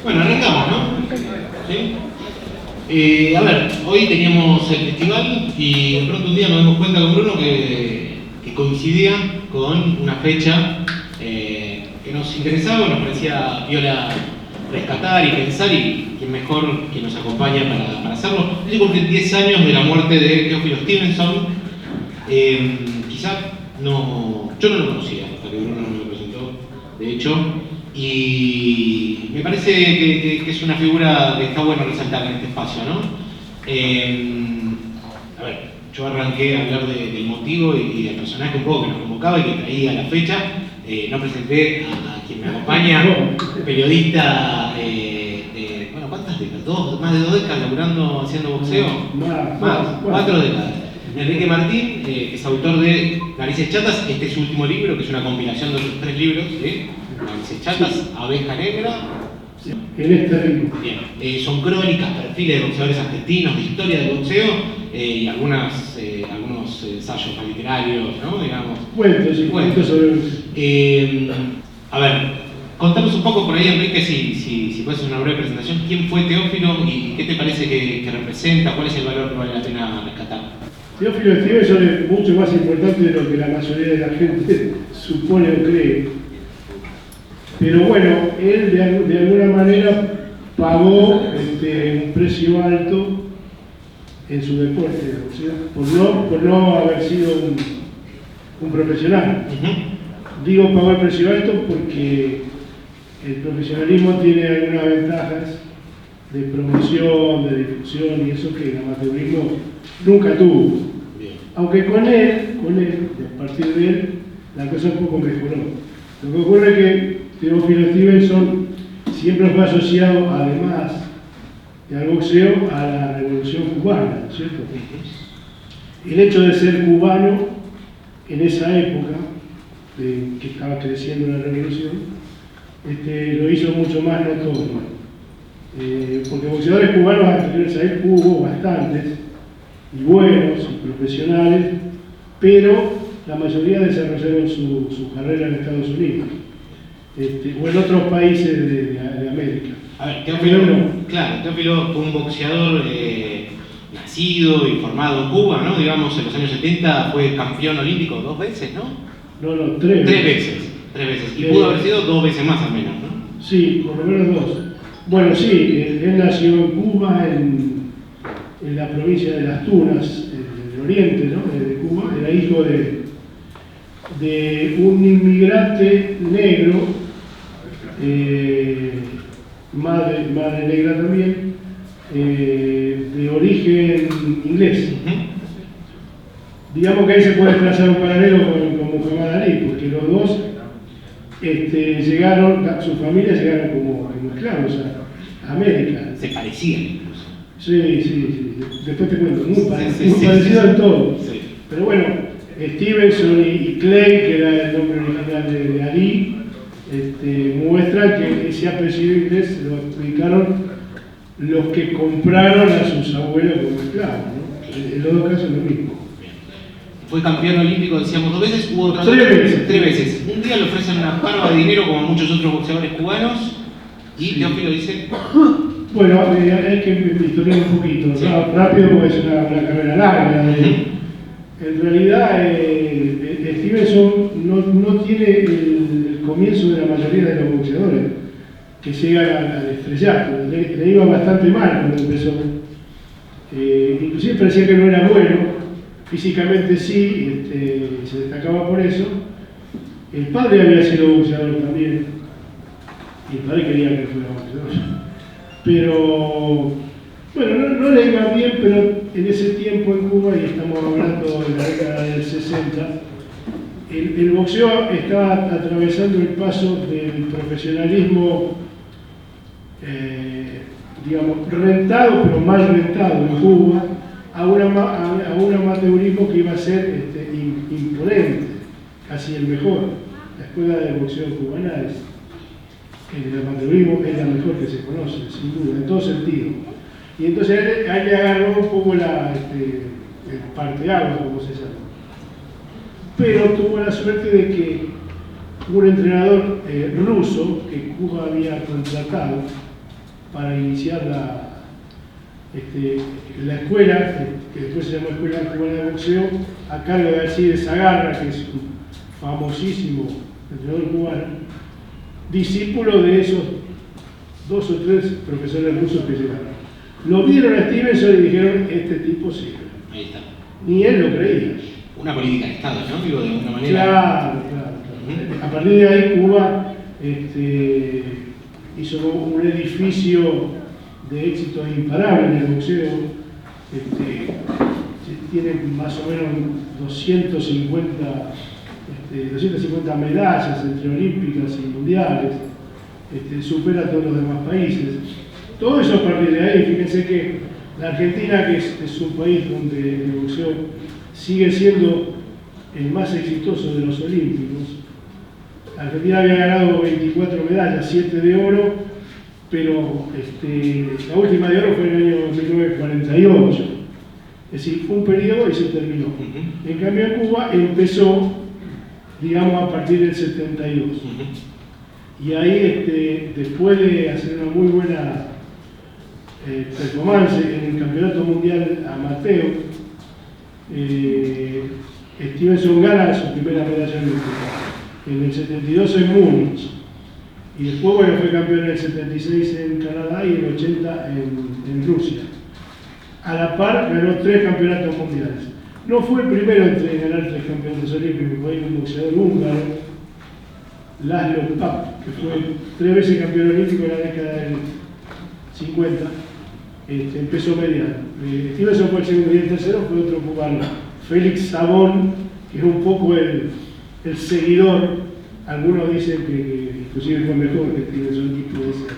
Bueno, arrancamos, ¿no? ¿Sí? A ver, hoy teníamos el festival y de pronto un día nos dimos cuenta con Bruno que coincidía con una fecha que nos interesaba, nos parecía viola rescatar y pensar, y quién mejor que nos acompaña para hacerlo. Yo cumplí 10 años de la muerte de Teófilo Stevenson. Quizá no, yo no lo conocía hasta que Bruno me lo presentó, de hecho, y me parece que es una figura que está bueno resaltar en este espacio, ¿no? A ver, yo arranqué a hablar del motivo y del personaje un poco que nos convocaba y que traía la fecha. No presenté a quien me acompaña, periodista, bueno, ¿cuántas décadas? Más de 2 décadas laburando, haciendo boxeo. Más, 4 décadas. Enrique Martín, que es autor de Narices Chatas, este es su último libro, que es una compilación de otros 3 libros, Narices Chatas, Abeja Negra. En este ritmo. Bien, son crónicas, perfiles de boxeadores argentinos, de historia del boxeo, y algunos ensayos más literarios, ¿no? Digamos. Cuentos sobre... A ver, contanos un poco por ahí, Enrique, si puedes hacer una breve presentación. ¿Quién fue Teófilo y qué te parece que representa? ¿Cuál es el valor que vale la pena rescatar? Teófilo Stevenson es mucho más importante de lo que la mayoría de la gente supone o cree. Pero bueno, él de alguna manera pagó un precio alto en su deporte, por no haber sido un profesional. Digo pagó el precio alto porque el profesionalismo tiene algunas ventajas de promoción, de difusión y eso que el amateurismo nunca tuvo. Aunque con él, a partir de él, la cosa un poco mejoró. Lo que ocurre es que Teófilo Stevenson siempre fue asociado, además del boxeo, a la Revolución Cubana, ¿no es cierto? El hecho de ser cubano en esa época, que estaba creciendo la revolución, lo hizo mucho más notorio. Porque boxeadores cubanos anteriores a él hubo bastantes, y buenos, y profesionales, pero la mayoría desarrollaron su carrera en Estados Unidos. O en otros países de América. A ver, Teófilo fue un boxeador nacido y formado en Cuba, ¿no? Digamos, en los años 70 fue campeón olímpico 2 veces, ¿no? No, 3 veces. 3 veces. Y pudo haber sido 2 veces más al menos, ¿no? Sí, por lo menos 2. Bueno, sí, él nació en Cuba, en la provincia de Las Tunas, del oriente, ¿no? De Cuba. Era hijo de un inmigrante negro, madre negra también, de origen inglés. Digamos que ahí se puede trazar un paralelo con Muhammad Ali, porque los dos sus familias llegaron como esclavos a América. Se parecían incluso. Sí. Después te cuento, muy parecido en todo. Sí. Pero bueno, Stevenson y Clay, que era el nombre original de Ali, muestran que ese apellido inglés lo adjudicaron los que compraron a sus abuelos como esclavos, ¿no? En los 2 casos lo mismo. Fue campeón olímpico, decíamos 2 veces, hubo otras 3 veces. Un día le ofrecen una parva de dinero como a muchos otros boxeadores cubanos y Teófilo dice... Bueno, hay que historiar un poquito, sí. Rápido porque es una carrera larga. En realidad, Stevenson no tiene el comienzo de la mayoría de los boxeadores que llegan al estrellato. Le iba bastante mal cuando empezó. Inclusive parecía que no era bueno, físicamente sí, se destacaba por eso. El padre había sido boxeador también, y el padre quería que fuera boxeador. Pero, bueno, no le iba bien, pero en ese tiempo en Cuba, y estamos hablando de la década del 60, el boxeo estaba atravesando el paso del profesionalismo, digamos, rentado, pero mal rentado en Cuba, a un amateurismo que iba a ser imponente, casi el mejor. La escuela de boxeo cubana el amateurismo es la mejor que se conoce, sin duda, en todo sentido. Y entonces ahí le agarró un poco el parteaguas, como se llama. Pero tuvo la suerte de que un entrenador ruso que Cuba había contratado para iniciar la escuela, que después se llamó Escuela Cubana de Boxeo, a cargo de Alcides Agarra, que es un famosísimo entrenador cubano, discípulo de esos 2 o 3 profesores rusos que llegaron. Lo vieron a Stevenson y dijeron, este tipo sirve. Ahí está. Ni él lo creía. Una política de Estado, ¿no? Digo, de alguna manera. Claro. A partir de ahí Cuba hizo un edificio de éxito imparable en el boxeo. Tiene más o menos 250 medallas entre olímpicas y mundiales. Supera a todos los demás países. Todo eso a partir de ahí. Fíjense que la Argentina, que es un país donde el boxeo sigue siendo el más exitoso de los olímpicos. Argentina había ganado 24 medallas, 7 de oro, pero la última de oro fue en el año 1948. Es decir, fue un periodo y se terminó. En cambio, en Cuba empezó, digamos, a partir del 72. Y ahí, después de hacer una muy buena performance en el Campeonato Mundial Amateur, Stevenson gana su primera medalla olímpica en el 72 en Múnich, y después fue campeón en el 76 en Canadá y en el 80 en Rusia. A la par ganó 3 campeonatos mundiales. No fue el primero en ganar 3 campeonatos olímpicos, fue un boxeador húngaro, Laszlo Papp, que fue 3 veces campeón olímpico en la década del 50. Empezó mediano. Stevenson fue el segundo y el tercero fue otro cubano, Félix Sabón, que es un poco el seguidor. Algunos dicen que inclusive fue mejor que Stevenson, y puede ser.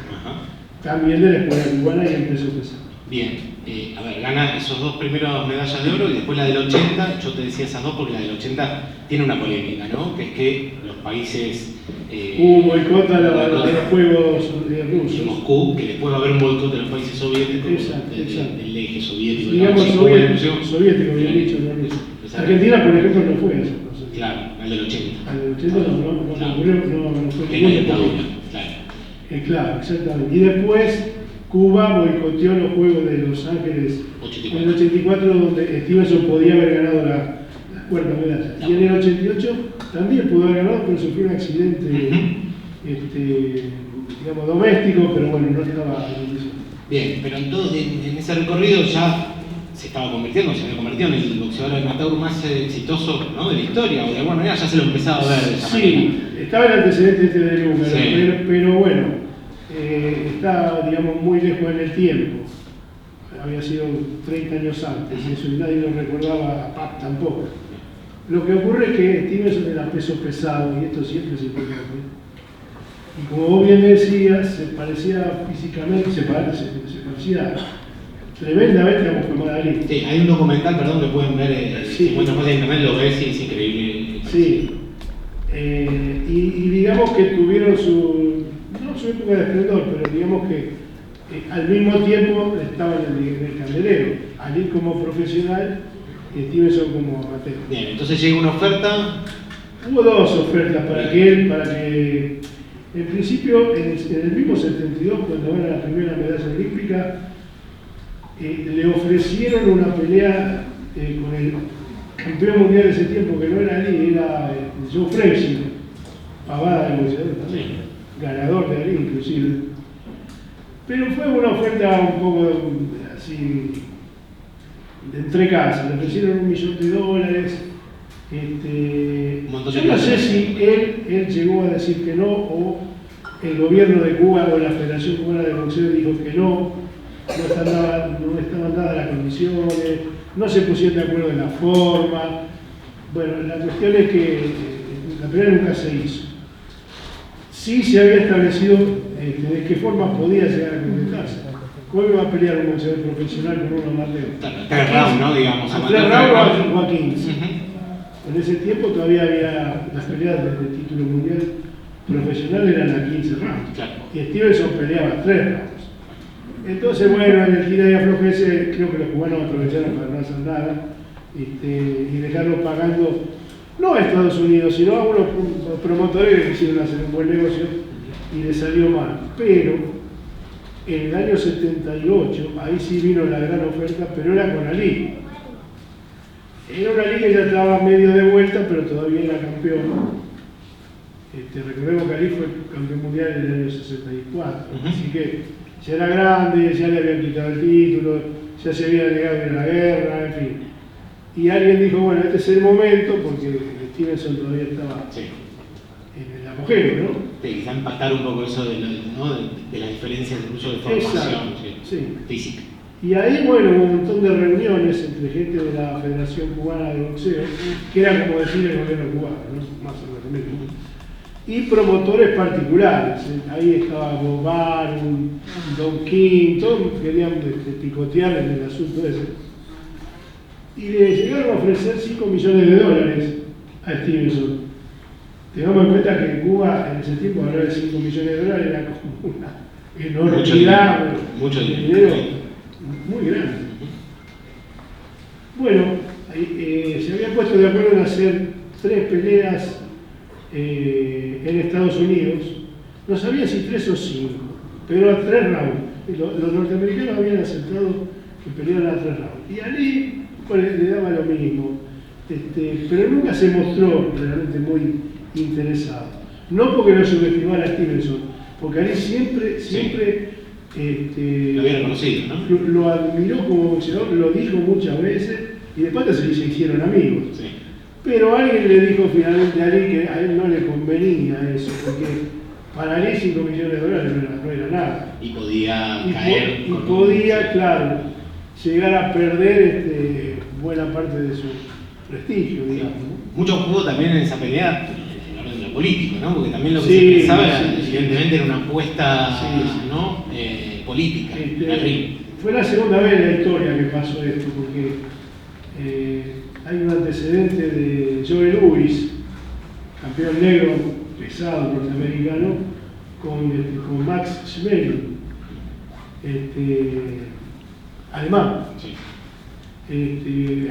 También de la escuela cubana y empezó pesado. Bien, a ver, gana esos 2 primeros medallas de oro y después la del 80. Yo te decía esas 2 porque la del 80 tiene una polémica, ¿no? Que es que los países... hubo boicot a los Juegos Rusos. Y Moscú, que después va a haber un boicot de los países soviéticos, Exacto. del eje soviético. Digamos soviético, bien dicho, no ruso. Argentina, por ejemplo, no fue a eso. Claro, al del 80. Al del 80 no ocurrió, no fue en la dictadura, claro. Claro, exactamente. Y después Cuba boicoteó los Juegos de Los Ángeles 84. en el 84, donde Stevenson podía haber ganado la cuarta medalla. No. Y en el 88 también pudo haber ganado, pero sufrió un accidente digamos, doméstico, pero bueno, no estaba en eso. Bien, pero entonces en ese recorrido ya se había convertido en el boxeador amateur más exitoso, ¿no?, de la historia, o de alguna manera ya se lo empezaba a ver de esa manera. Estaba el antecedente del húngaro, sí. pero bueno, está, digamos, muy lejos en el tiempo. Había sido 30 años antes, y eso nadie lo recordaba, a Papp tampoco. Lo que ocurre es que Stevenson era peso pesado, y esto siempre es importante. Y como vos bien decías, se parecía físicamente, se parecía tremendamente a Muhammad Ali. Sí, hay un documental, perdón, que pueden ver, si encuentran por internet, lo ves y es increíble. Sí. Y digamos que tuvieron no su época de esplendor, pero digamos que al mismo tiempo estaban en el candelero. Ali como profesional y Stevenson como amateur. Bien, entonces llega una oferta. Hubo 2 ofertas para que en principio, en el mismo 72, cuando gana la primera medalla olímpica, le ofrecieron una pelea con el campeón mundial de ese tiempo, que no era Ali, era Joe Frazier, pavada de boxeador también, ganador de Ali inclusive. Pero fue una oferta un poco así, de entre casas, le ofrecieron $1 millón. Yo no sé si él llegó a decir que no, o el gobierno de Cuba o la Federación Cubana de Boxeo dijo que no estaban dadas las condiciones, no se pusieron de acuerdo en la forma. Bueno, la cuestión es que la pelea nunca se hizo. Sí se había establecido de qué forma podía llegar a concretarse. ¿Cómo iba a pelear un boxeador profesional con un amateur? 3 rounds, ¿no? Digamos. A 3 rounds o a 15. En ese tiempo todavía había las peleas de título mundial profesional eran a 15 rounds. Claro. Y Stevenson peleaba 3 rounds. Entonces, bueno, en el tira y aflojece, creo que los cubanos aprovecharon para no hacer nada y dejarlo pagando, no a Estados Unidos, sino a unos promotores que quisieron hacer un buen negocio y les salió mal. Pero En el año 78, ahí sí vino la gran oferta, pero era con Ali. Era una liga que ya estaba medio de vuelta, pero todavía era campeón. Recordemos que Ali fue campeón mundial en el año 64, así que ya era grande, ya le habían quitado el título, ya se había negado en la guerra, en fin. Y alguien dijo, bueno, este es el momento, porque Stevenson todavía estaba en el apogeo, ¿no? Sí, quizá empatar un poco eso de las diferencias incluso de formación física. Y ahí, bueno, hubo un montón de reuniones entre gente de la Federación Cubana de Boxeo, que era como decir el gobierno cubano, ¿no? Más o menos. Y promotores particulares. Ahí estaba Bob Barum, Don King, todos querían picotear en el asunto ese. Y le llegaron a ofrecer $5 millones a Stevenson. Tengamos en cuenta que en Cuba en ese tiempo hablar de $5 millones era como una enormidad, mucho dinero muy grande. Bueno, se habían puesto de acuerdo en hacer 3 peleas en Estados Unidos, no sabía si 3 o 5, pero a 3 rounds. Los norteamericanos habían aceptado que pelearan a 3 rounds. Y Ali le daba lo mismo, pero nunca se mostró realmente muy interesado. No porque lo subestimara a Stevenson, porque Ali siempre lo había reconocido, ¿no? Lo admiró como boxeador, lo dijo muchas veces, y después se hicieron amigos. Sí. Pero alguien le dijo finalmente a Ali que a él no le convenía eso, porque para Ali $5 millones no era nada. Y podía caer. Y podía, claro, llegar a perder buena parte de su prestigio, digamos. Mucho jugó también en esa pelea en orden de lo político, ¿no? Porque también lo que se pensaba evidentemente era una apuesta ¿no? Política en el ring. Fue la segunda vez en la historia que pasó esto, porque hay un antecedente de Joe Louis, campeón negro pesado norteamericano, con Max Schmeling, alemán. Sí.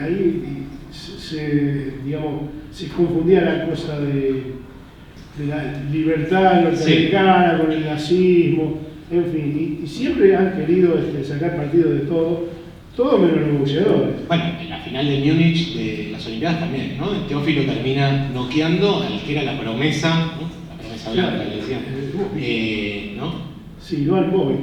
Ahí se confundía la cosa de la libertad norteamericana con el nazismo, en fin, y siempre han querido sacar partido de todo menos los boxeadores. Bueno, en la final de Múnich de las Olimpiadas también, ¿no? Teófilo termina noqueando al que era la promesa, ¿no? La promesa blanca, le decían. ¿No? Sí, Noam Bobby.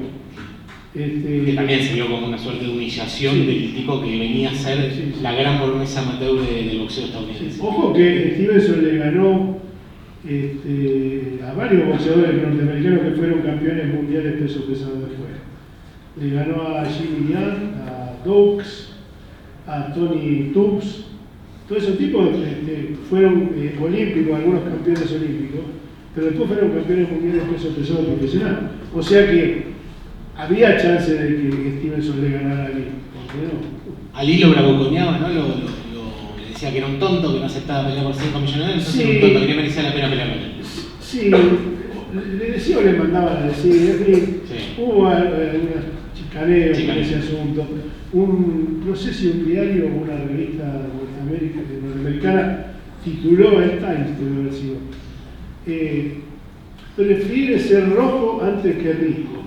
Que también se vio como una suerte de humillación del tipo que venía a ser la gran promesa amateur del boxeo estadounidense. Ojo que Stevenson le ganó a varios boxeadores norteamericanos que fueron campeones mundiales peso pesado después. Le ganó a Jimmy Young, a Doakes, a Tony Tubbs. Todos esos tipos fueron olímpicos, algunos campeones olímpicos, pero después fueron campeones mundiales peso pesado profesional. O sea que había chance de que Stevenson le ganara a Ali. No? Ali lo bravuconeaba, ¿no? Le decía que era un tonto, que no aceptaba pelear por $5 millones, entonces era un tonto, que no merecía la pena pelear con él. Sí, le decía o le mandaban a decir, en fin, hubo algunas chicaneos en ese asunto. No sé si un diario o una revista norteamericana tituló el Times, debe haber sido. Prefiere ser rojo antes que rico.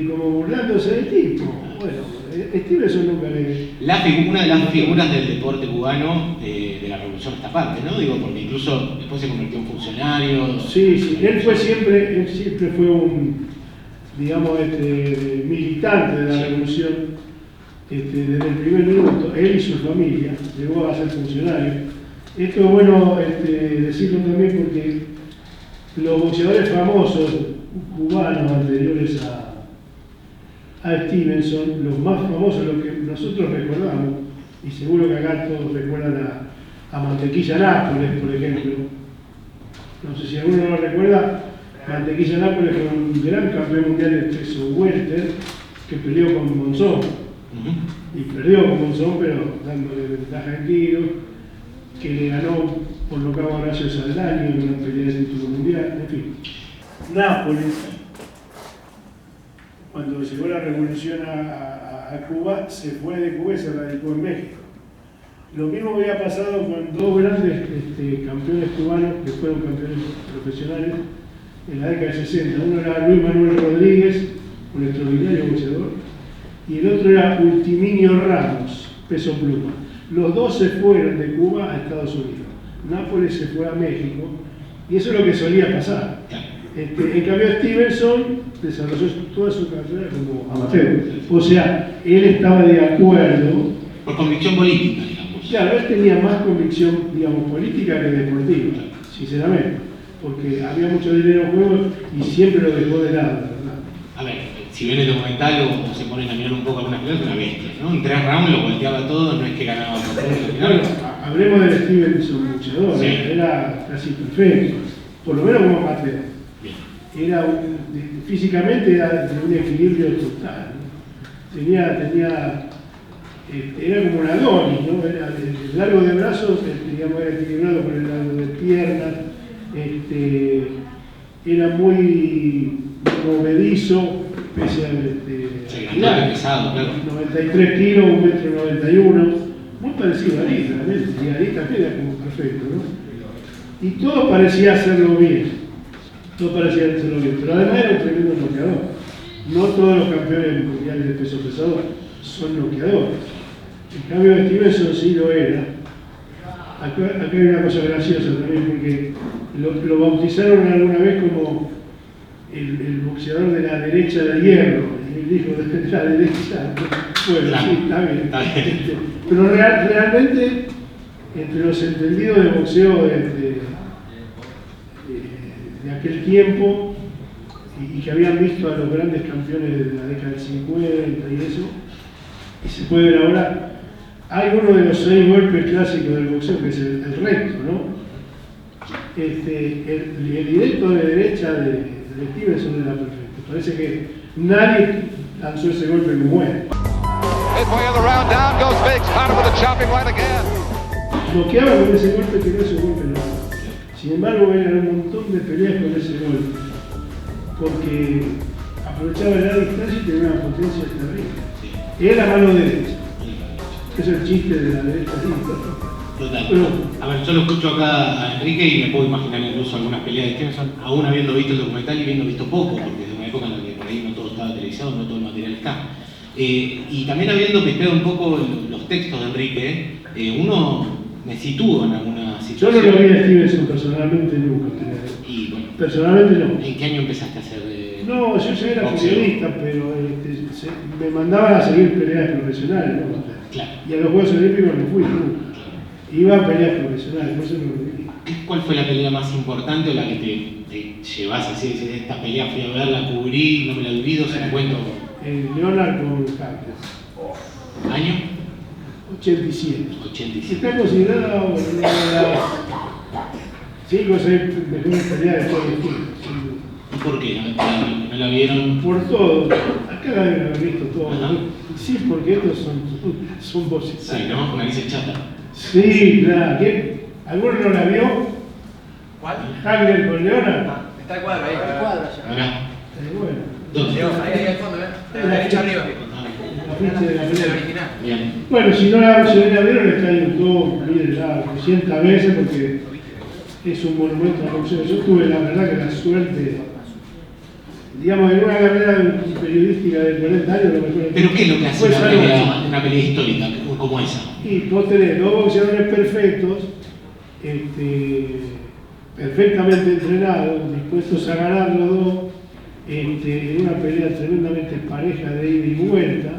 Como burlándose del tipo. Bueno, Stevenson nunca le... Una de las figuras del deporte cubano de la revolución esta parte, ¿no? Digo, porque incluso después se convirtió en funcionario. Sí, él siempre fue un, digamos, militante de la revolución desde el primer minuto. Él y su familia llegó a ser funcionario. Esto es bueno decirlo también porque los boxeadores famosos cubanos anteriores a Stevenson, los más famosos, los que nosotros recordamos, y seguro que acá todos recuerdan a Mantequilla Nápoles, por ejemplo. No sé si alguno no lo recuerda, Mantequilla Nápoles fue un gran campeón mundial de peso welter que peleó con Monzón. Y perdió con Monzón, pero dándole ventaja en tiro, que le ganó por nocaut a Horacio Saldaña en una pelea de título mundial, en fin. Nápoles, cuando llegó la revolución a Cuba, se fue de Cuba y se radicó en México. Lo mismo había pasado con 2 grandes campeones cubanos que fueron campeones profesionales en la década de 60. Uno era Luis Manuel Rodríguez un extraordinario boxeador, y el otro era Ultiminio Ramos, peso pluma. Los dos se fueron de Cuba a Estados Unidos. Nápoles se fue a México, y eso es lo que solía pasar. En cambio, Stevenson desarrolló toda su carrera como amateur. O sea, él estaba de acuerdo. Por convicción política, digamos. Claro, él tenía más convicción, digamos, política que deportiva, sinceramente. Porque había mucho dinero en juego y siempre lo dejó de lado, ¿verdad? A ver, si ven el documental o se ponen a mirar un poco algunas peleas, una bestia, ¿no? En 3 rounds lo volteaba todo, no es que ganaba por puntos. Bueno, hablemos del Stevenson luchador, sí. Era casi perfecto, por lo menos como amateur. Era físicamente era de un equilibrio total, ¿no? Era como un Adonis, ¿no? Era el largo de brazos, digamos, era equilibrado con el largo de piernas, era muy movedizo, pese a pesado, claro. 93 kilos, 1,91 m, muy parecido a Ari, realmente, y Ari también era como perfecto, ¿no? Y todo parecía hacerlo bien. No parecía hacerlo bien, pero además era un tremendo noqueador. No todos los campeones mundiales de peso pesado son noqueadores. En cambio, Stevenson sí lo era. Acá hay una cosa graciosa también, porque lo bautizaron alguna vez como el boxeador de la derecha de hierro. Y él dijo, de la derecha. Bueno, claro, sí, está bien. Pero realmente, entre los entendidos de boxeo de aquel tiempo y que habían visto a los grandes campeones de la década del 50 y eso, y se puede ver ahora, hay uno de los 6 golpes clásicos del boxeo que es el recto, ¿no? El directo de derecha de Stevenson era perfecto. Parece que nadie lanzó ese golpe como él. Bloqueaba con ese golpe que no es un golpe normal. Sin embargo, era un montón de peleas con ese golpe, porque aprovechaba la distancia y tenía una potencia terrible. Era la mano derecha. Es el chiste de la derecha. Total. A ver, yo lo escucho acá a Enrique y me puedo imaginar incluso algunas peleas de Stevenson, aún habiendo visto el documental y habiendo visto poco, porque es una época en la que por ahí no todo estaba televisado, no todo el material está. Y también habiendo pescado un poco los textos de Enrique, uno me sitúo en alguna situación. Yo no lo vi a Stevenson personalmente nunca. Y, bueno, personalmente no. ¿En qué año empezaste a hacer no, yo era periodista, pero me mandaban a seguir peleas profesionales, ¿no? Claro. Y a los Juegos Olímpicos no fui nunca. Iba a peleas profesionales, por eso no lo vi. ¿Cuál fue la pelea más importante o la que te llevas así? Dices, esta pelea fui a ver, la cubrí, no me la olvido, se la cuento. Leonard con Hackers. ¿Año? 87. 87. Está considerada una de las 5 o 6 mejores peleas de todos los tiempos. ¿Y por qué? ¿No la vieron? Por todo. Acá la deben haber visto todo. Sí, porque estos son voces. Sí, ¿no? Narices chata. Sí, claro. ¿Alguno no la vio? ¿Cuál? Hagler con Leonard. Está el cuadro ahí. Está el cuadro allá. Acá. Bueno. ¿Dónde? Ahí al fondo, a la derecha arriba. La ficha de la El pelea. original. Bien. Bueno, si no la vieron, está en YouTube, mírenla 200 veces porque es un monumento a la boxeo. Yo tuve la verdad que la suerte, digamos, en una carrera periodística de 40 años, lo mejor. ¿Pero qué es lo que hace una pelea histórica como esa? Y vos tenés 2 boxeadores perfectos, perfectamente entrenados, dispuestos a ganar los dos, en una pelea tremendamente pareja de ida y vuelta.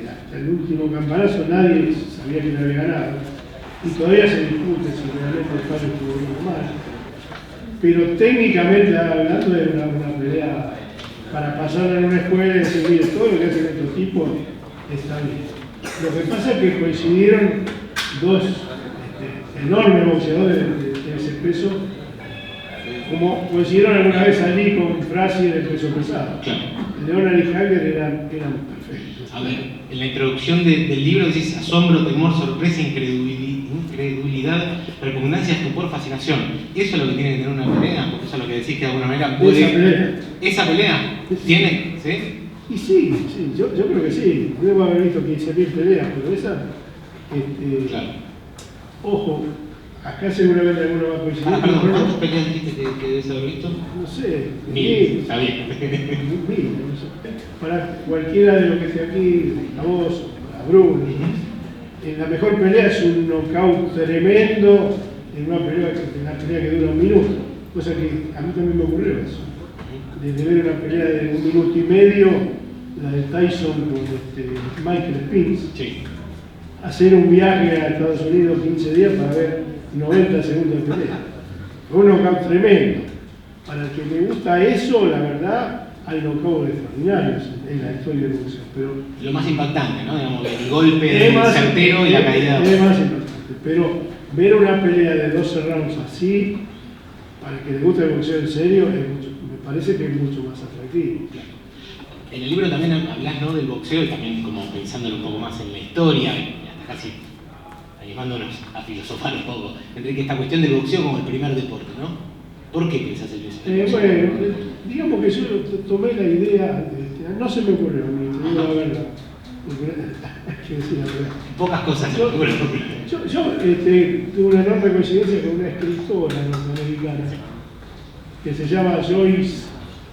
Hasta el último campanazo nadie sabía quién había ganado. Y todavía se discute si realmente el padre estuvo bien o mal. Pero técnicamente hablando es una pelea para pasarla en una escuela y decir, mire, todo lo que hacen estos tipos está bien. Lo que pasa es que coincidieron 2 enormes boxeadores de ese peso, como coincidieron alguna vez allí con Frazier del peso pesado. Claro. Leonard y Hagler eran perfectos. A ver, en la introducción del libro decís asombro, temor, sorpresa, incredulidad, repugnancia, estupor, fascinación. ¿Eso es lo que tiene que tener una pelea? Porque eso es lo que decís que de alguna manera puede... ¿Esa pelea? ¿Tiene? ¿Sí? Y sí, yo creo que sí. Debo haber visto 15.000 peleas, pero esa... Claro. Ojo, acá seguramente alguno va a coincidir. Perdón, con ¿cuántas peleas dijiste que debes haber visto? no sé, 1000, está bien. no sé. Para cualquiera de los que esté aquí, a vos, a Bruno, la mejor pelea es un knockout tremendo en una pelea que dura 1 minuto. Cosa que a mí también me ocurrió eso. Desde ver una pelea de 1 minuto y medio, la de Tyson con Michael Spinks, Sí. hacer un viaje a Estados Unidos 15 días para ver 90 segundos de pelea. Fue un knockout tremendo. Para el que le gusta eso, la verdad, hay knockouts extraordinarios en la historia del boxeo. Pero Lo más impactante, ¿no? Digamos, el golpe certero y la caída. Es más importante. Pero ver una pelea de 12 rounds así, para el que le gusta el boxeo en serio, me parece que es mucho más atractivo. En el libro también hablas, ¿no?, del boxeo y también como pensándolo un poco más en la historia y hasta casi animándonos a filosofar un poco, entre que esta cuestión del boxeo como el primer deporte, ¿no? ¿Por qué pensás en eso? Bueno, digamos que yo tomé la idea, no se me ocurrió, ni la verdad. Hay que decir la verdad. Pocas cosas se Yo- me ocurren. Yo tuve una enorme coincidencia con una escritora norteamericana que se llama Joyce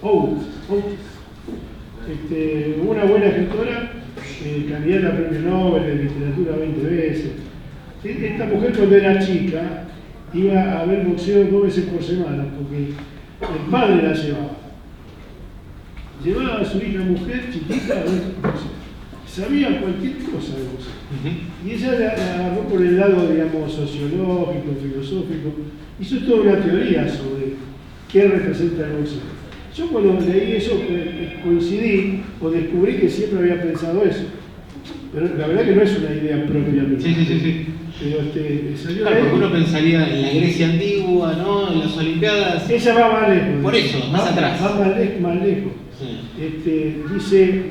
Oates. Una buena escritora, candidata a premio Nobel de literatura 20 veces. Esta mujer cuando era chica iba a ver boxeo 2 veces por semana porque el padre la llevaba. Llevaba a su hija mujer chiquita a ver boxeo. Sabía cualquier cosa de boxeo. Y ella la agarró por el lado, digamos, sociológico, filosófico. Hizo toda una teoría sobre qué representa el boxeo. Yo cuando leí eso coincidí o descubrí que siempre había pensado eso. Pero la verdad que no es una idea propia mía. Sí. Pero salió Claro, de ahí. porque uno pensaría en la Grecia antigua, ¿no? En las Olimpiadas. Ella va más lejos. Por eso, más atrás. Va más lejos. Sí. Dice,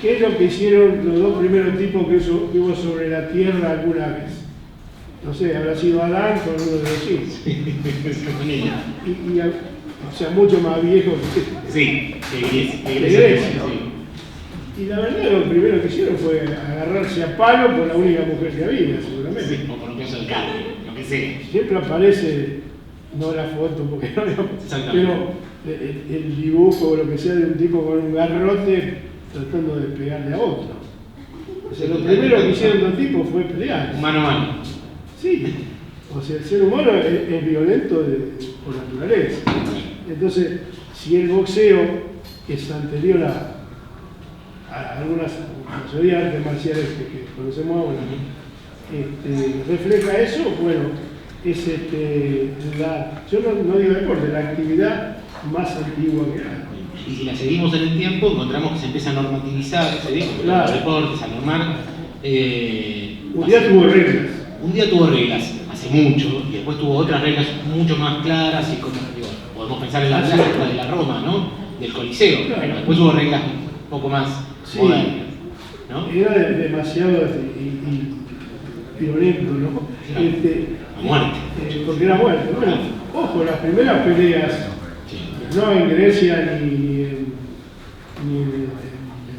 ¿qué es lo que hicieron los 2 primeros tipos que hubo sobre la Tierra alguna vez? No sé, habrá sido Adán con uno de los hijos. Con ella. O sea, mucho más viejo que Sí, que Grecia, Grecia. ¿no? Sí. Y la verdad, lo primero que hicieron fue agarrarse a palo con la única mujer que había, seguramente. Sí, o por un pedazo de carne, lo que sea. Siempre aparece, no la foto, porque no Exactamente. pero el dibujo o lo que sea de un tipo con un garrote tratando de pegarle a otro. O sea, lo primero que hicieron los tipos fue pelear. Mano a mano. Sí, o sea, el ser humano es violento por naturaleza. Entonces, si el boxeo, que es anterior a algunas mayoría de artes marciales que conocemos ahora, refleja eso, bueno, es yo no digo deporte, la actividad más antigua que hay. Y si la seguimos en el tiempo, encontramos que se empieza a normativizar, se dijo, Claro. los deportes, a normar. Un día tuvo reglas. Un día tuvo reglas, hace mucho, y después tuvo otras reglas mucho más claras, y como digo, podemos pensar en las reglas de la Roma, ¿no? Del Coliseo, Claro. pero después hubo reglas un poco más Sí. modernas, ¿no? Era demasiado violento, ¿no? A muerte. Porque era muerte. Bueno, ojo, las primeras peleas, Sí. no en Grecia ni en el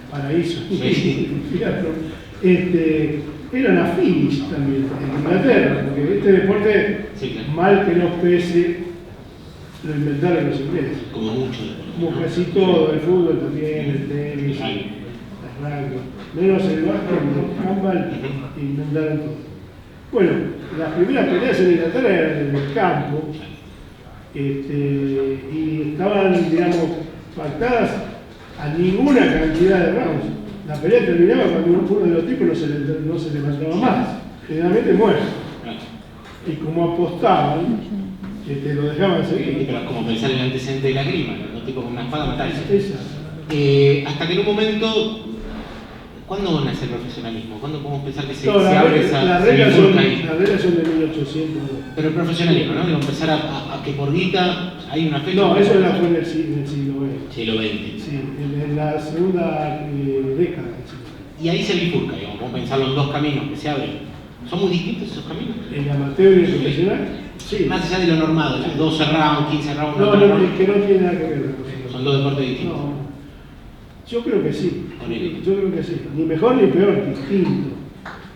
paraíso, Sí. ni en el infierno, eran a finish también, en Inglaterra, porque este deporte, Sí, claro. mal que nos pese, lo inventaron los ingleses. Como mucho. Como casi todo, el fútbol también, el tenis, Claro. el rugby, menos el básquet, el handball, inventaron todo. Bueno, las primeras peleas en Inglaterra eran en el campo, y estaban, digamos, pactadas a ninguna cantidad de rounds. La pelea terminaba cuando uno de los tipos no se levantaba más, generalmente muerto. Claro. Y como apostaban, lo dejaban seguir. Pero es como pensar en el antecedente de la grima, ¿no? Los tipos con una espada matarse. Esa. Hasta que en un momento, ¿cuándo nace el profesionalismo? ¿Cuándo podemos pensar que se No, abre esa las reglas son bifurca ahí? de 1800. Pero el profesionalismo, ¿no? Digo, empezar a que por guita hay una fecha. No, eso ya fue en el siglo XX. Siglo XX. Sí, en la segunda década. Y ahí se bifurca, digamos, vamos a pensarlo en 2 caminos que se abren. ¿Son muy distintos esos caminos? El amateur y el profesional, sí. Más allá de lo normal, ¿no? 12 rounds, 15 rounds, No, 90 no, rounds. es que no tiene nada que ver. Son 2 deportes distintos. No. Yo creo que sí. Ponele. Yo creo que sí. Ni mejor ni peor, distinto.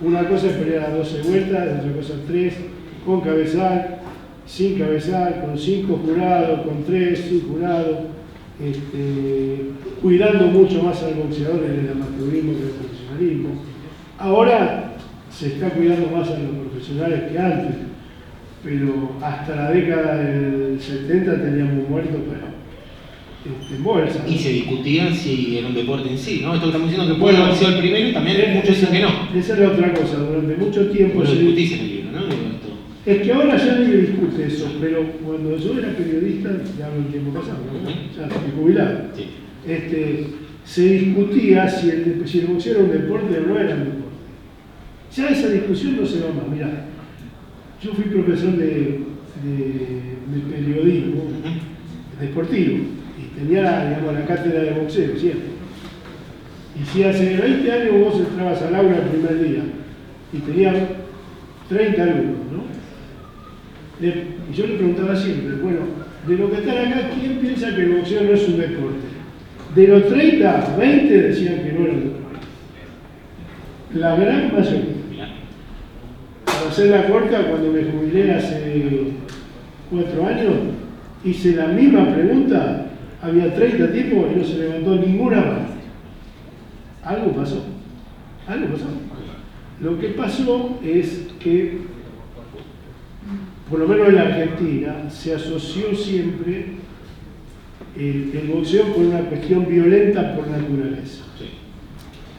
Una cosa es pelear a 12 vueltas, otra cosa 3. con cabezal, sin cabezal, con 5 jurados, con 3, sin jurados, cuidando mucho más al boxeador en el amateurismo que en el profesionalismo. Ahora se está cuidando más a los profesionales que antes, pero hasta la década del 70 teníamos muertos en bolsa. Y se discutía si era un deporte en sí, ¿no? Esto que estamos diciendo que puede haber sido el primero y también muchos dicen que no. Esa es la otra cosa, durante mucho tiempo lo discutís en el libro, ¿no? Es que ahora ya ni se discute eso, pero cuando yo era periodista, ya hablo el tiempo pasado, ¿no? Ya estoy jubilado. Sí. Se discutía si el boxeo era un deporte o no era un deporte. Ya esa discusión no se va más. Mirá, yo fui profesor de periodismo deportivo y tenía, digamos, la cátedra de boxeo siempre. Y si hace 20 años vos entrabas al aula el primer día y tenías 30 alumnos, ¿no? Y yo le preguntaba siempre, bueno, de los que están acá, ¿quién piensa que el boxeo no es un deporte? De los 30, 20 decían que no era un deporte. La gran mayoría. Para hacer la corta, cuando me jubilé hace 4 años, hice la misma pregunta, había 30 tipos y no se levantó ninguna mano. Algo pasó. Algo pasó. Lo que pasó es que, por lo menos en la Argentina, se asoció siempre el boxeo con una cuestión violenta por naturaleza.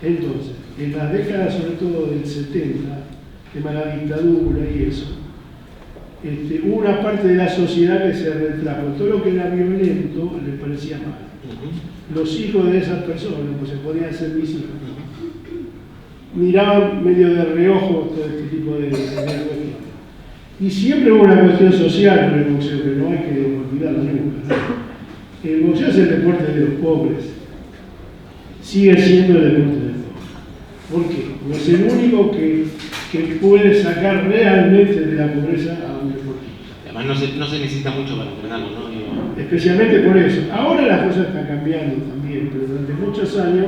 Entonces, en las décadas, sobre todo del 70, tema de la dictadura y eso, hubo una parte de la sociedad que se retrajo. Todo lo que era violento les parecía mal. Los hijos de esas personas, pues se podían ser mis hijos, miraban medio de reojo todo este tipo de cuestiones. Y siempre hubo una cuestión social con el boxeo, pero no hay que olvidarlo nunca, ¿no? El boxeo es el deporte de los pobres. Sigue siendo el deporte de los pobres. ¿Por qué? Porque es el único que puede sacar realmente de la pobreza a un deportista. Además no se necesita mucho para entrenarlo, ¿no? Especialmente por eso. Ahora las cosas están cambiando también, pero durante muchos años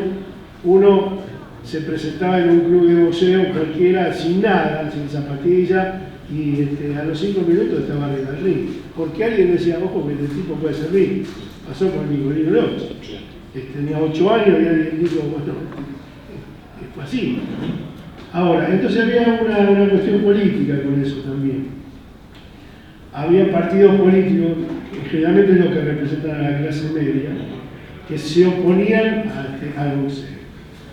uno se presentaba en un club de boxeo cualquiera, sin nada, sin zapatilla, y a los 5 minutos estaba arriba del ring. Porque alguien decía, ojo, que el tipo puede servir. Pasó con Nicolino López. Tenía 8 años y alguien dijo, bueno, fue así. Ahora, entonces había una cuestión política con eso también. Había partidos políticos, que generalmente los que representan a la clase media, que se oponían al boxeo.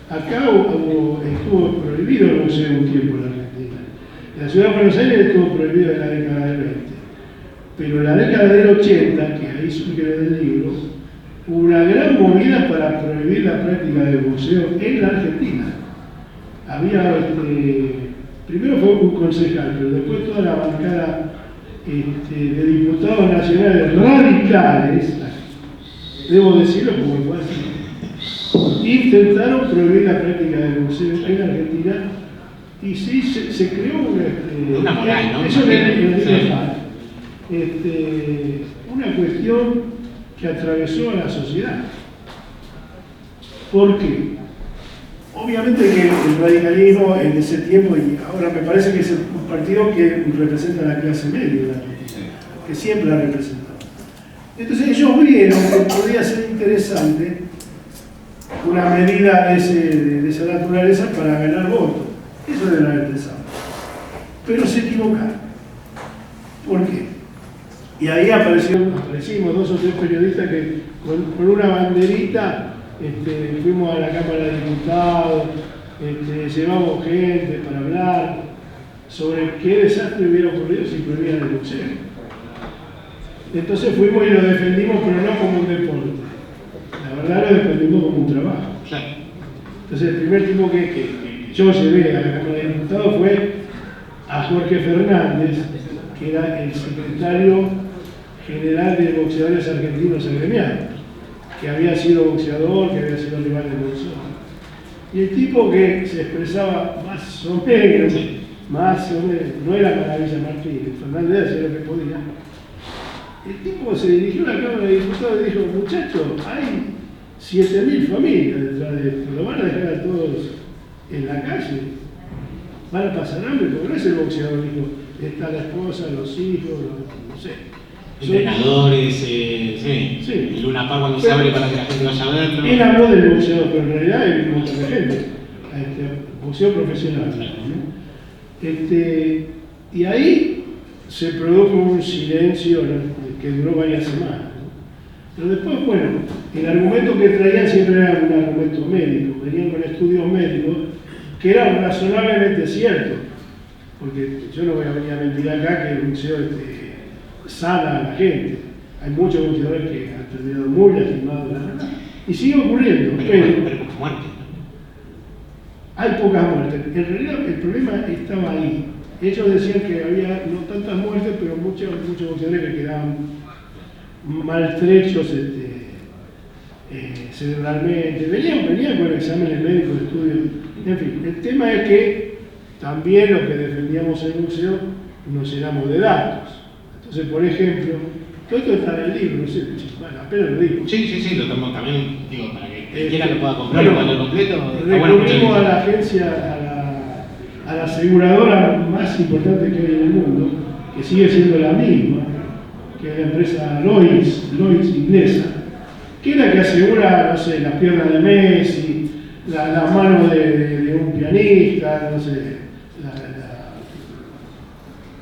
Acá estuvo prohibido el boxeo un tiempo en la Argentina. En la ciudad de Buenos Aires estuvo prohibido en la década del 20. Pero en la década del 80, que ahí sugiere el libro, hubo una gran movida para prohibir la práctica del boxeo en la Argentina. Había, primero fue un concejal, pero después toda la bancada de diputados nacionales radicales, debo decirlo como fue así, intentaron prohibir la práctica del boxeo en la Argentina y sí se creó una moral, ¿no? Eso una cuestión que atravesó a la sociedad. ¿Por qué? Obviamente que el radicalismo en ese tiempo, y ahora me parece que es un partido que representa a la clase media de la Argentina, que siempre la ha representado. Entonces ellos vieron que podía ser interesante una medida de esa naturaleza para ganar votos. Eso deben haber pensado. Pero se equivocaron. ¿Por qué? Y ahí aparecimos 2 o 3 periodistas que con una banderita fuimos a la Cámara de Diputados, llevamos gente para hablar sobre qué desastre hubiera ocurrido si prohibían el boxeo. Entonces fuimos y lo defendimos, pero no como un deporte. La verdad lo defendimos como un trabajo. Entonces el primer tipo que yo llevé a la Cámara de Diputados fue a Jorge Fernández, que era el secretario general de boxeadores argentinos agremiados, que había sido boxeador, que había sido rival de boxeo. Y el tipo que se expresaba más o menos, no era Maravilla Martínez, Fernández hacía lo que podía. El tipo se dirigió a la Cámara de Diputados y dijo, muchachos, hay 7.000 familias detrás de esto, ¿lo van a dejar a todos en la calle? ¿Van a pasar hambre? Porque no es el boxeador, dijo, está la esposa, los hijos, no sé. Entrenadores, sí. El Luna Park cuando se abre para que la gente vaya a verlo. Él habló del boxeo, pero en realidad hay un montón de gente. Boxeo profesional. ¿No? Y ahí se produjo un silencio, ¿no?, que duró varias semanas. ¿No? Pero después, bueno, el argumento que traían siempre era un argumento médico. Venían con estudios médicos que eran razonablemente ciertos. Porque yo no voy a venir a mentir acá que el boxeo sana a la gente. Hay muchos boxeadores que han terminado muy lastimados, ¿no? Y sigue ocurriendo, pero pocas muertes. hay pocas muertes. En realidad el problema estaba ahí. Ellos decían que había no tantas muertes, pero muchos boxeadores que quedaban maltrechos cerebralmente. Venían con exámenes médicos, estudios. En fin, el tema es que también los que defendíamos el boxeo nos llenamos de datos. Entonces, por ejemplo, todo esto está en el libro, no sé, bueno, apenas lo digo. Sí, lo tomo también, digo, para que quien quiera lo pueda comprar cuando completo. Recurrimos a la agencia, a la aseguradora más importante que hay en el mundo, que sigue siendo la misma, que es la empresa Lloyds inglesa, que es la que asegura, no sé, las piernas de Messi, las manos de un pianista, no sé,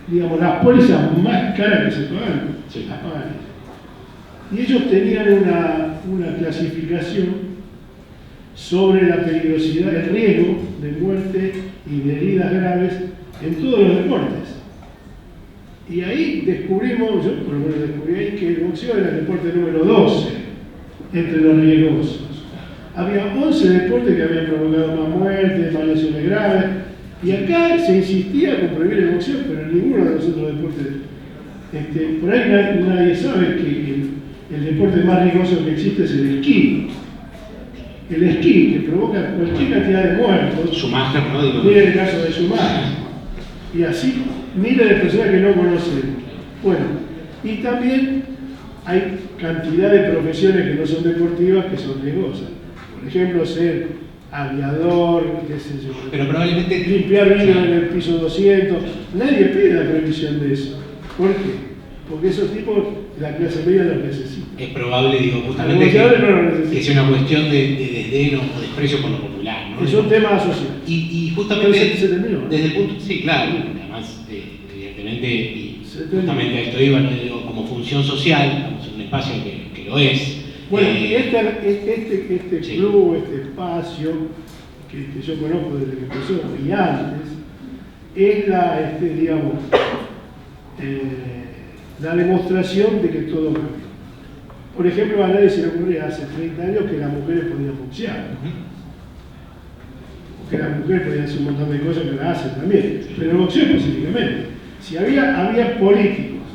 digamos, las pólizas más caras que se pagan, las pagan. Y ellos tenían una clasificación sobre la peligrosidad, el riesgo de muerte y de heridas graves en todos los deportes. Y ahí descubrimos, yo por lo menos descubrí ahí, que el boxeo era el deporte número 12 entre los riesgosos. Había 11 deportes que habían provocado más muertes, más lesiones graves. Y acá se insistía con prohibir el boxeo, pero en ninguno de los otros deportes. Por ahí nadie sabe que el deporte más riesgoso que existe es el esquí. El esquí, que provoca cualquier cantidad de muertos. Schumacher, ¿no? Miren el caso de Schumacher. Y así, miles de personas que no conocen. Bueno, y también hay cantidad de profesiones que no son deportivas que son riesgosas. Por ejemplo, ser aviador, qué sé yo. Pero probablemente limpiar vidrio en el piso 200. Nadie pide la prohibición de eso. ¿Por qué? Porque esos tipos, la clase media los necesita. Es probable, digo, justamente que sea una cuestión de desdén o desprecio por lo popular, ¿no? Es un tema social. Y justamente se terminó, ¿no? desde el punto, sí, claro, además, evidentemente, y justamente a esto iba, ¿no? Digo, como función social, digamos, un espacio que lo es. Bueno, este sí. club, este espacio, que yo conozco desde que empezó y antes, es la demostración de que todo cambió. Por ejemplo, a nadie se le ocurría hace 30 años que las mujeres podían boxear. O que las mujeres podían hacer un montón de cosas que las hacen también. Pero el boxeo específicamente. Si había políticos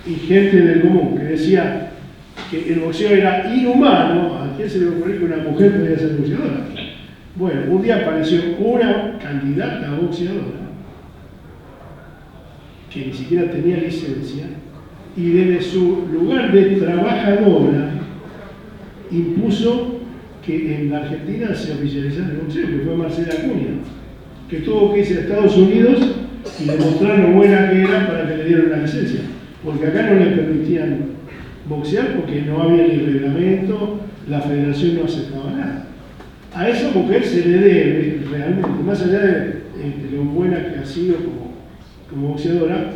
y gente del común que decía que el boxeo era inhumano, ¿a quién se le ocurrió que una mujer podía ser boxeadora? Bueno, un día apareció una candidata a boxeadora que ni siquiera tenía licencia y desde su lugar de trabajadora impuso que en la Argentina se oficializara el boxeo, que fue Marcela Acuña, que tuvo que irse a Estados Unidos y demostrar lo buena que era para que le dieran la licencia, porque acá no le permitían boxear porque no había ni reglamento, la federación no aceptaba nada. A esa mujer se le debe realmente, más allá de lo buena que ha sido como boxeadora,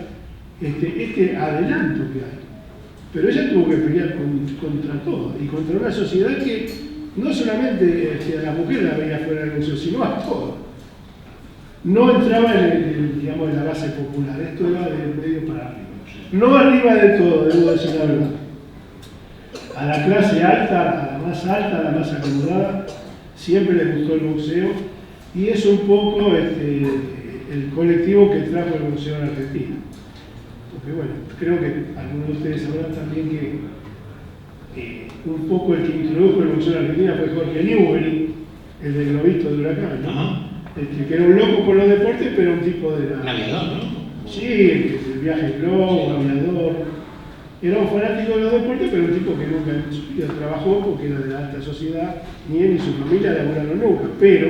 este adelanto que hay. Pero ella tuvo que pelear contra todo y contra una sociedad que no solamente a la mujer la veía fuera del boxeo, sino a todo. No entraba en la base popular, esto era del medio para arriba. No arriba de todo, debo decir la verdad. A la clase alta, a la más acomodada, siempre les gustó el boxeo y es un poco el colectivo que trajo el boxeo en Argentina. Porque bueno, creo que algunos de ustedes sabrán también que un poco el que introdujo el boxeo en Argentina fue Jorge Newbery, el del globito de Huracán, ¿no? Que era un loco por los deportes, pero un tipo de la... Un aviador, ¿no? Sí, el viaje en globo, aviador. Era un fanático de los deportes, pero un tipo que nunca en su vida trabajó porque era de la alta sociedad, ni él ni su familia laburaron nunca, pero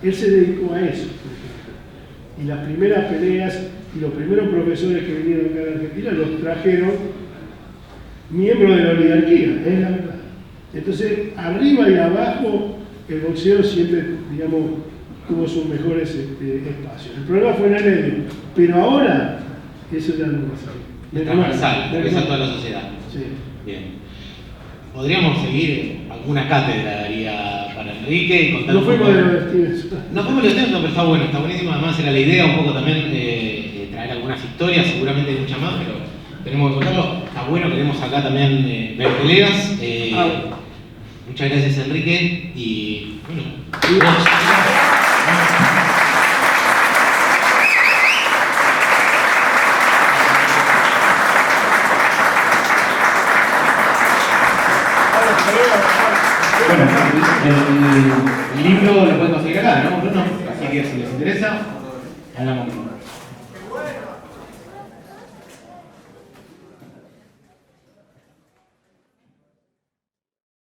él se dedicó a eso, por ejemplo. Y las primeras peleas y los primeros profesores que vinieron acá a Argentina los trajeron miembros de la oligarquía, es la verdad. Entonces, arriba y abajo, el boxeo siempre, digamos, tuvo sus mejores espacios. El problema fue en el medio, pero ahora eso ya no pasa. Es transversal, porque es a toda la sociedad. Sí. Bien. Podríamos seguir alguna cátedra daría para Enrique y contar No un fuimos poco. de los destinos. No fuimos de los destinos, pero está bueno, está buenísimo. Además era la idea un poco también traer algunas historias, seguramente hay muchas más, pero tenemos que contarlo. Está bueno, queremos acá también ver colegas. Muchas gracias Enrique y bueno. Bueno, el libro lo pueden conseguir acá, ¿no, Bruno? Así que si les interesa, hablamos.